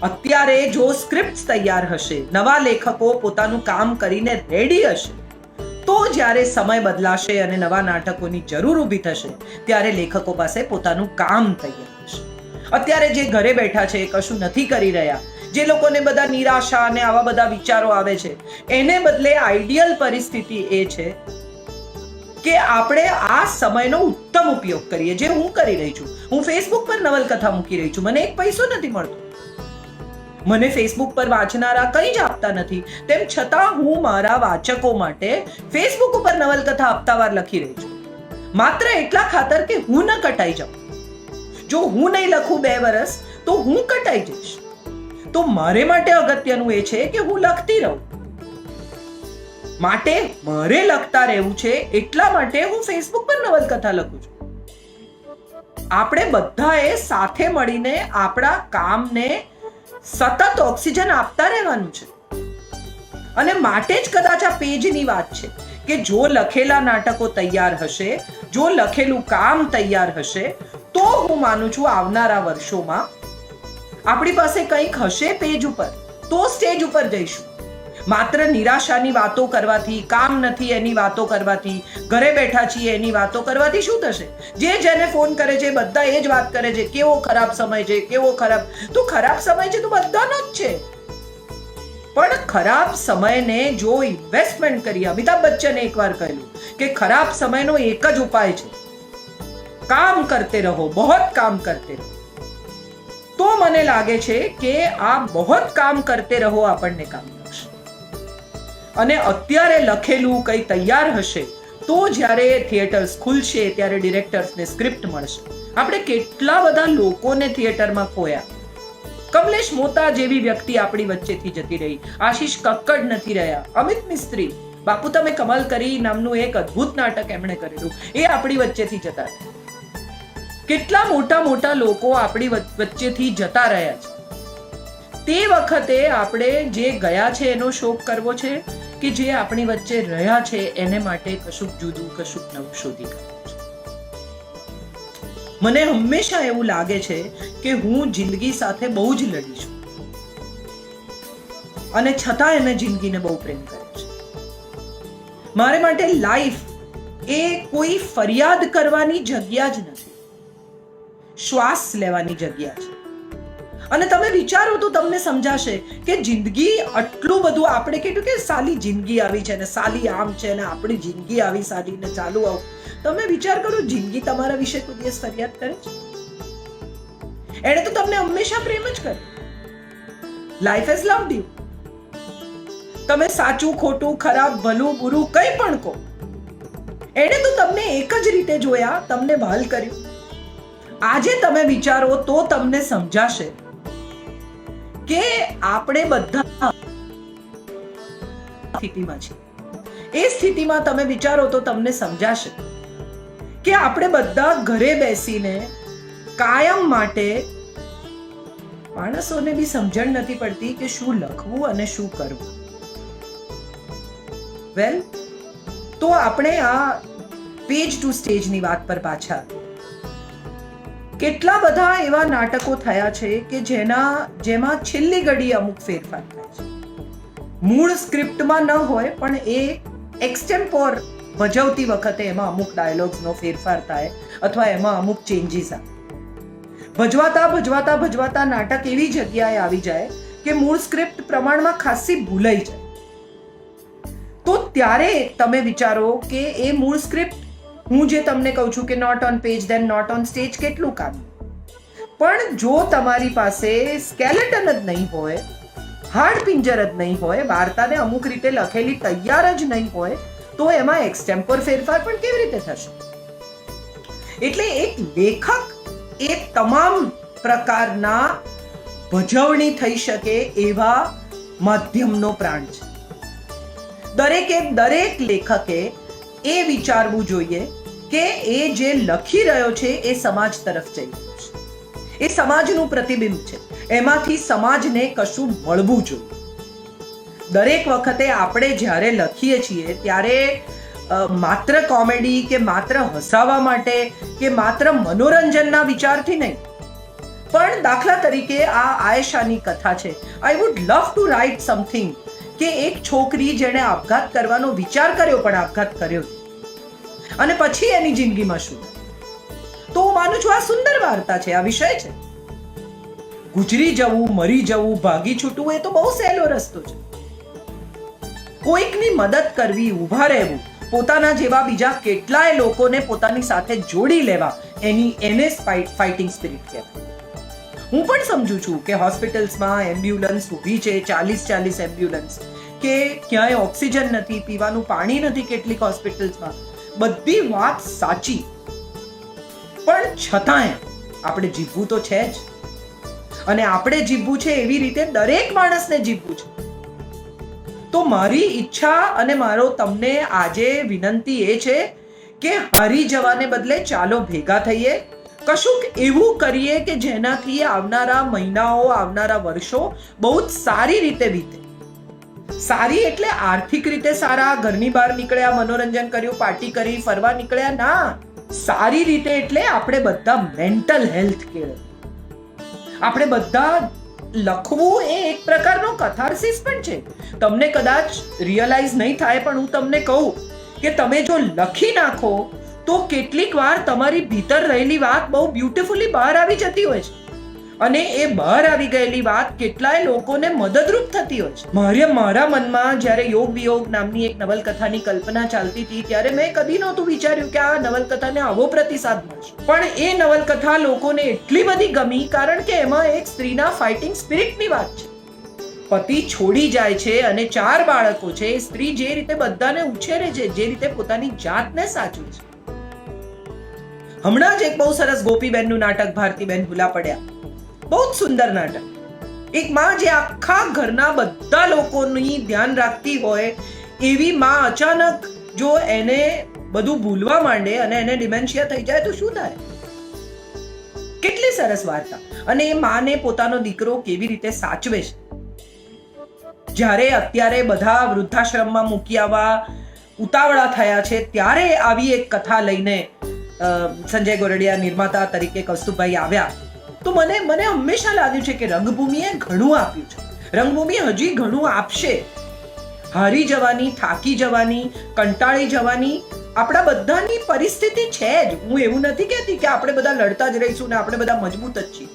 અત્યારે જો સ્ક્રિપ્ટ તૈયાર હશે, નવા લેખકો પોતાનું કામ કરીને રેડી હશે, તો જ્યારે સમય બદલાશે અને નવા નાટકોની જરૂર ઊભી થશે, ત્યારે લેખકો પાસે પોતાનું કામ તૈયાર હશે. અત્યારે જે ઘરે બેઠા છે, કશું નથી કરી રહ્યા, જે લોકોને બધા નિરાશા અને આવા બધા વિચારો આવે છે, એને બદલે આઈડિયલ પરિસ્થિતિ એ છે કે આપણે આ સમયનો ઉત્તમ ઉપયોગ કરીએ, જે હું કરી રહી છું. હું ફેસબુક પર નવલકથા મૂકી રહી છું, મને એક પૈસો નથી મળતો, મને ફેસબુક પર વાંચનારા કંઈ જ આપતા નથી, તેમ છતાં હું મારા વાચકો માટે ફેસબુક ઉપર નવલકથા હપ્તાવાર લખી રહી છું, માત્ર એટલા ખાતર કે હું ન કટાઈ જાઉં. જો હું નહીં લખું 2 વર્ષ તો હું કટાઈ જઈશ. તો મારે માટે અગત્યનું એ છે કે હું લખતી રહું. માટે મારે લખતા રહેવું છે, એટલા માટે હું ફેસબુક પર નવલકથા લખું છું. આપણે બધાએ સાથે મળીને આપણા કામને સતત ઓક્સિજન આપતા રહેવાનું છે. અને માટે જ કદાચ આ પેજની વાત છે કે જો લખેલા નાટકો તૈયાર હશે, જો લખેલું કામ તૈયાર હશે, તો હું માનું છું આવનારા વર્ષોમાં આપણી પાસે કંઈક હશે પેજ ઉપર, તો સ્ટેજ ઉપર જઈશું. માત્ર નિરાશાની વાતો કરવાથી, કામ નથી એની વાતો કરવાથી, ઘરે બેઠા છીએ એની વાતો કરવાથી શું થશે? જેને ફોન કરે છે બધા એ જ વાત કરે છે, કેવો ખરાબ સમય છે, કેવો ખરાબ. તો ખરાબ સમય છે તો બધાનો જ છે, પણ ખરાબ સમયને જો ઇન્વેસ્ટમેન્ટ કરી, અમિતાભ બચ્ચને એકવાર કહ્યું કે ખરાબ સમયનો એક જ ઉપાય છે, કામ કરતે રહો, બહોત કામ કરતે રહો. તો મને લાગે છે કે આ બહોત કામ કરતે રહો આપણને કામ લાગશે. અને અત્યારે લખેલું કંઈ તૈયાર હશે તો જ્યારે થિયેટર્સ ખુલશે ત્યારે ડિરેક્ટર્સને સ્ક્રિપ્ટ મળશે. આપણે કેટલા બધા લોકોને થિયેટરમાં ખોયા. કમલેશ મોતા જેવી વ્યક્તિ આપણી વચ્ચેથી જતી રહી, આશીષ કક્કડ નથી રહ્યા, અમિત મિસ્ત્રી, બાપુ તમે કમલ કરી નામનું એક અદ્ભુત નાટક એમણે કરેલું, એ આપણી વચ્ચેથી જતા રહ્યા. કેટલા મોટા મોટા લોકો આપણી વચ્ચેથી જતા રહ્યા છે. તે વખતે આપણે જે ગયા છે એનો શોક કરવો છે કે જે આપણી વચ્ચે રહ્યા છે એને માટે કશુંક જુદું, કશુંક નવું શોધી કાઢવું છે. મને હંમેશા એવું લાગે છે કે હું જિંદગી સાથે બહુ જ લડી છું, અને છતાં એને જિંદગીને બહુ પ્રેમ કર્યો છે. મારે માટે લાઈફ એ કોઈ ફરિયાદ કરવાની જગ્યા જ નથી, શ્વાસ લેવાની જગ્યા છે. અને તમે વિચારો તો તમને સમજાશે કે જિંદગી આટલું બધું, આપણે કીધું કે સાલી જિંદગી આવી છે ને સાલી આમ છે ને આપણી જિંદગી આવી સાલી ને ચાલુ આવું. તમે વિચાર કરો, જિંદગી તમારા વિશે કોઈ દિવસ ફરિયાદ કરે છે? એણે તો તમને હંમેશા પ્રેમ જ કર્યો. Life has loved you. તમે સાચું ખોટું, ખરાબ ભલું બુરું કંઈ પણ કહો, એણે તો તમને એક જ રીતે જોયા, તમને ભાલ કર્યું. આજે તમે વિચારો તો તમને સમજાશે કે આપણે બધા સ્થિતિમાં છીએ. એ સ્થિતિમાં તમે વિચારો તો તમને સમજાશે કે આપણે બધા ઘરે બેસીને કાયમ માટે માણસોને બી સમજણ નથી પડતી કે શું લખવું અને શું કરવું. વેલ, તો આપણે આ પેજ ટુ સ્ટેજની વાત પર પાછા. કેટલા બધા એવા નાટકો થયા છે કે જેમાં છેલ્લી ઘડી અમુક ફેરફાર થાય છે. મૂળ સ્ક્રિપ્ટમાં ન હોય પણ એ એક્સટેમ્પોર ભજવતી વખતે એમાં અમુક ડાયલોગ્સનો ફેરફાર થાય અથવા એમાં અમુક ચેન્જીસ આવે. ભજવાતા નાટક એવી જગ્યાએ આવી જાય કે મૂળ સ્ક્રિપ્ટ પ્રમાણમાં ખાસી ભૂલાઈ જાય. તો ત્યારે તમે વિચારો કે એ મૂળ સ્ક્રિપ્ટ, હું જે તમને કહું છું કે note on page then note on stage, કેટલું કામ. પણ જો તમારી પાસે સ્કેલેટન જ નહીં હોય, હાડ પિંજર જ નહીં હોય, વાર્તાને અમુક રીતે લખેલી તૈયાર જ નહીં હોય, તો એમાં એક્સટેમ્પોર ફેરફાર પણ કેવી રીતે થશે? એટલે એક લેખક એ તમામ પ્રકારના ભજવણી થઈ શકે એવા માધ્યમનો પ્રાણ છે. દરેક લેખકે એ વિચારવું જોઈએ કે એ જે લખી રહ્યો છે એ સમાજ તરફ જઈ રહ્યો છે, એ સમાજનું પ્રતિબિંબ છે, એમાંથી સમાજને કશું મળવું જોઈએ. દરેક વખતે આપણે જ્યારે લખીએ છીએ ત્યારે માત્ર કોમેડી કે માત્ર હસાવા માટે કે માત્ર મનોરંજનના વિચારથી નહીં, પણ દાખલા તરીકે આ આયેશાની કથા છે. I would love to write something કે એક છોકરી જેણે આપઘાત કરવાનો વિચાર કર્યો પણ આપઘાત કર્યો અને પછી એની જિંદગીમાં શું. તો હું માનું છું આ સુંદર વાર્તા છે, આ વિષય છે. ગુજરી જવું, મરી જવું, ભાગી છૂટવું એ તો બહુ સહેલો રસ્તો છે. કોઈકની મદદ કરવી, ઊભા રહેવું, પોતાના જેવા બીજા કેટલાય લોકોને પોતાની સાથે જોડી લેવા, એને ફાઇટિંગ સ્પિરિટ કહેવાય. હું પણ સમજુ છું કે હોસ્પિટલ્સમાં એમ્બ્યુલન્સ ઊભી છે, 40 એમ્બ્યુલન્સ, કે ક્યાંય ઓક્સિજન નથી, પીવાનું પાણી નથી કેટલીક હોસ્પિટલ્સમાં. બધી વાત સાચી, પણ છતાંય આપણે જીવવું તો છે જ. અને આપણે જીવવું છે એવી રીતે દરેક માણસને જીવવું છે. તો મારી ઈચ્છા અને મારો તમને આજે વિનંતી એ છે કે હારી જવાને બદલે ચાલો ભેગા થઈએ, કશુંક એવું કરીએ કે જેનાથી આવનારા મહિનાઓ, આવનારા વર્ષો બહુ જ સારી રીતે વીતે. સારી એટલે આર્થિક રીતે સારા, ઘરની બહાર નીકળ્યા, મનોરંજન કર્યું, પાર્ટી કરી, ફરવા નીકળ્યા, ના. સારી રીતે એટલે આપણે બધા મેન્ટલ હેલ્થ કેળવીએ. આપણે બધા લખવું એ એક પ્રકારનો કથાર્સિસ પણ છે. તમને કદાચ રિયલાઇઝ નહીં થાય, પણ હું તમને કહું કે તમે જો લખી નાખો તો કેટલીક વાર તમારી ભીતર રહેલી વાત બહુ બ્યુટીફુલી બહાર આવી જતી હોય છે, અને એ બહાર આવી ગયેલી વાત કેટલાય લોકોને મદદરૂપ થતી હોય છે. મારા મનમાં જ્યારે યોગ વિયોગ નામની એક નવલકથાની કલ્પના ચાલતી હતી ત્યારે મેં કદી નહોતું વિચાર્યું કે આ નવલકથાને આવો પ્રતિસાદ મળશે. પણ એ નવલકથા લોકોને એટલી બધી ગમી કારણ કે એમાં એક સ્ત્રીના ફાઇટિંગ સ્પિરિટની વાત છે. પતિ છોડી જાય છે અને 4 બાળકો છે. સ્ત્રી જે રીતે બધાને ઉછેરે છે, જે રીતે પોતાની જાતને સાચવે છે. હમણાં જ એક બહુ સરસ ગોપીબેનનું નાટક ભારતીબેન ભૂલા પડ્યા, બહુ જ સુંદર નાટક. એક માં જે આખા ઘરના બધા લોકોની ધ્યાન રાખતી હોય એવી માં અચાનક જો એને બધું ભૂલવા માંડે અને એને ડિમેન્શિયા થઈ જાય તો શું થાય? કેટલી સરસ વાર્તા. અને એ માને પોતાનો દીકરો કેવી રીતે સાચવે છે. જ્યારે અત્યારે બધા વૃદ્ધાશ્રમમાં મૂકી આવવા ઉતાવળા થયા છે ત્યારે આવી એક કથા લઈને સંજય ગોરડિયા નિર્માતા તરીકે કૌસ્તુભભાઈ આવ્યા, તો મને હંમેશા લાગ્યું છે કે રંગભૂમિએ ઘણું આપ્યું છે, રંગભૂમિ હજી ઘણું આપશે. હારી જવાની, થાકી જવાની, કંટાળી જવાની આપણા બધાની પરિસ્થિતિ છે જ. હું એવું નથી કહેતી કે આપણે બધા લડતા જ રહીશું ને આપણે બધા મજબૂત જ છીએ,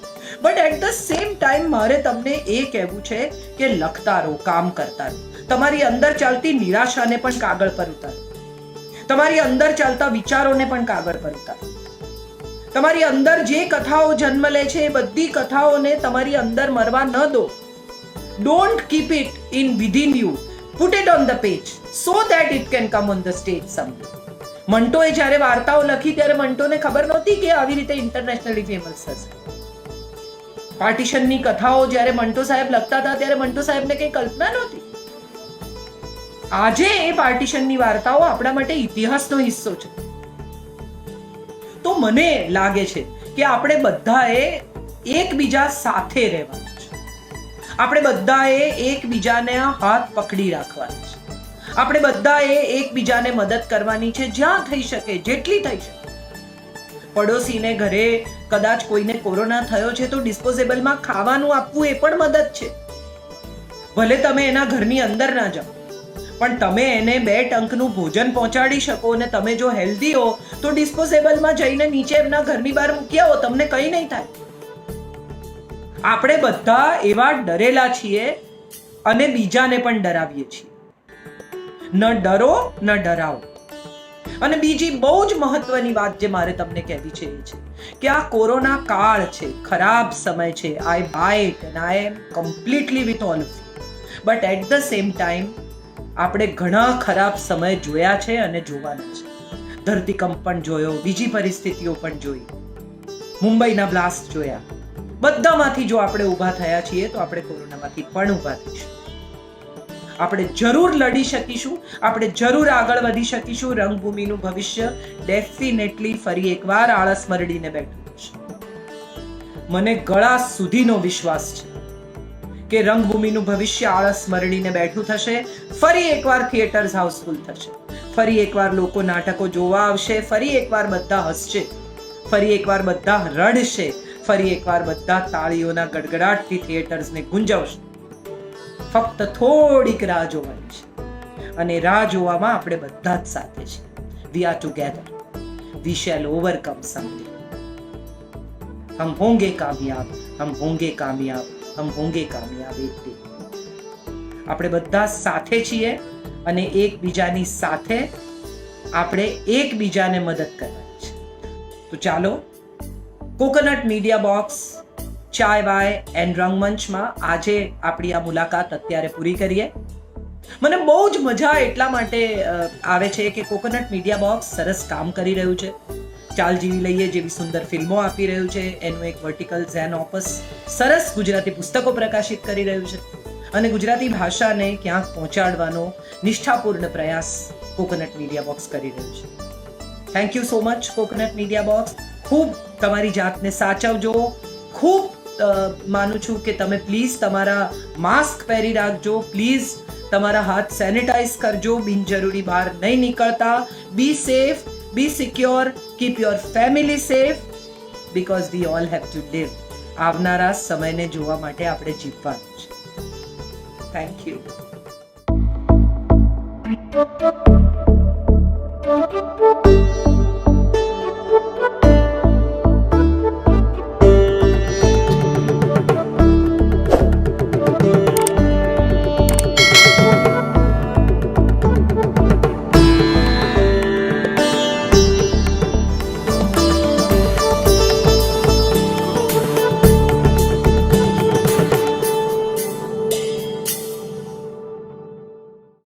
but at the same time મારે તમને એ કહેવું છે કે લખતા રહો, કામ કરતા રહો. તમારી અંદર ચાલતી નિરાશાને પણ કાગળ પર ઉતારો, તમારી અંદર ચાલતા વિચારોને પણ કાગળ પર ઉતારો. તમારી અંદર જે કથાઓ જન્મ લે છે એ બધી કથાઓને તમારી અંદર મરવા ન દો. Don't keep it in within you, put it on the page so that it can come on the stage someday. મંટોએ જ્યારે વાર્તાઓ લખી ત્યારે મંટોને ખબર નહોતી કે આવી રીતે ઇન્ટરનેશનલી ફેમસ થશે. પાર્ટીશનની કથાઓ જ્યારે મંટો સાહેબ લખતા હતા ત્યારે મંટો સાહેબને કઈ કલ્પના નહોતી. આજે એ પાર્ટીશનની વાર્તાઓ આપણા માટે ઇતિહાસનો હિસ્સો છે. તો મને લાગે છે કે આપણે બધાએ એકબીજા સાથે રહેવાનું છે. આપણે બધાએ એકબીજાને હાથ પકડી રાખવાના છે. આપણે બધાએ એકબીજાને મદદ કરવાની છે જ્યાં થઈ શકે, જેટલી થઈ શકે. પડોશીને ઘરે કદાચ કોઈને કોરોના થયો છે તો ડિસ્પોઝેબલમાં ખાવાનું આપવું એ પણ મદદ છે. ભલે તમે એના ઘરની અંદર ના જાઓ, પણ તમે એને 2 ટંકનું ભોજન પહોંચાડી શકો અને તમે જો હેલ્ધી હો તો ડિસ્પોઝેબલમાં જઈને નીચે એમના ઘરની બહાર મૂકી આવો, તમને કંઈ નહીં થાય. આપણે બધા એવા ડરેલા છીએ અને બીજાને પણ ડરાવીએ છીએ. ન ડરો ન ડરાવો. અને બીજી બહુ જ મહત્વની વાત જે મારે તમને કહેવી છે એ છે કે આ કોરોના કાળ છે, ખરાબ સમય છે. I buy it and I am completely with all of you. But at the same time આપણે ઘણા ખરાબ સમય જોયા છે અને જોવાના છે. ધરતીકંપ પણ જોયો, બીજી પરિસ્થિતિઓ પણ જોઈ, મુંબઈના બ્લાસ્ટ જોયા. બધામાંથી જો આપણે ઊભા થયા છીએ તો આપણે કોરોનામાંથી પણ ઊભા થઈશું. આપણે જરૂર લડી શકીશું, આપણે જરૂર આગળ વધી શકીશું. રંગભૂમિનું ભવિષ્ય ડેફિનેટલી ફરી એકવાર આળસ મરડીને બેઠું છે. મને ગળા સુધીનો વિશ્વાસ છે કે રંગભૂમિનું ભવિષ્ય આળસ મરડીને બેઠું થશે. ફરી એકવાર થિયેટર્સ હાઉસફુલ થશે. ફરી એકવાર લોકો નાટકો જોવા આવશે. ફરી એકવાર બધા હસશે. ફરી એકવાર બધા રડશે. ફરી એકવાર બધા તાળીઓના ગડગડાટથી થિયેટર્સને ગુંજવશે. ફક્ત થોડીક રાહ જોવાની છે અને રાહ જોવામાં આપણે બધા જ સાથે છીએ. We are together. We shall overcome something. હમ હોંગે કામયાબ, હમ હોંગે કામયાબ, હમ હોંગે કામયાબ એક દિન. આપણે બધા સાથે છીએ અને એકબીજાની સાથે આપણે એકબીજાને મદદ કરવાની છે. તો ચાલો કોકોનટ મીડિયા બોક્સ ચાય વાય એન્ડ રંગમંચમાં આજે આપણી આ મુલાકાત અત્યારે પૂરી કરીએ. મને બહુ જ મજા એટલા માટે આવે છે કે કોકોનટ મીડિયા બોક્સ સરસ કામ કરી રહ્યું છે. ચાલ જીવી લઈએ જેવી સુંદર ફિલ્મો આપી રહ્યું છે. એનું એક વર્ટિકલ ઝેન ઓપસ સરસ ગુજરાતી પુસ્તકો પ્રકાશિત કરી રહ્યું છે અને ગુજરાતી ભાષાને ક્યાંક પહોંચાડવાનો નિષ્ઠાપૂર્ણ પ્રયાસ કોકોનટ મીડિયા બોક્સ કરી રહ્યું છે. Thank you so much coconut media box. ખૂબ તમારી જાતને સાચવજો. ખૂબ માનું છું કે તમે પ્લીઝ તમારા માસ્ક પહેરી રાખજો. પ્લીઝ તમારા હાથ સેનિટાઈઝ કરજો. બિનજરૂરી બહાર નહીં નીકળતા. Be safe, be secure, keep your family safe because we all have to live. આવનારા સમયને જોવા માટે આપણે જીવવાનું છે. Thank you.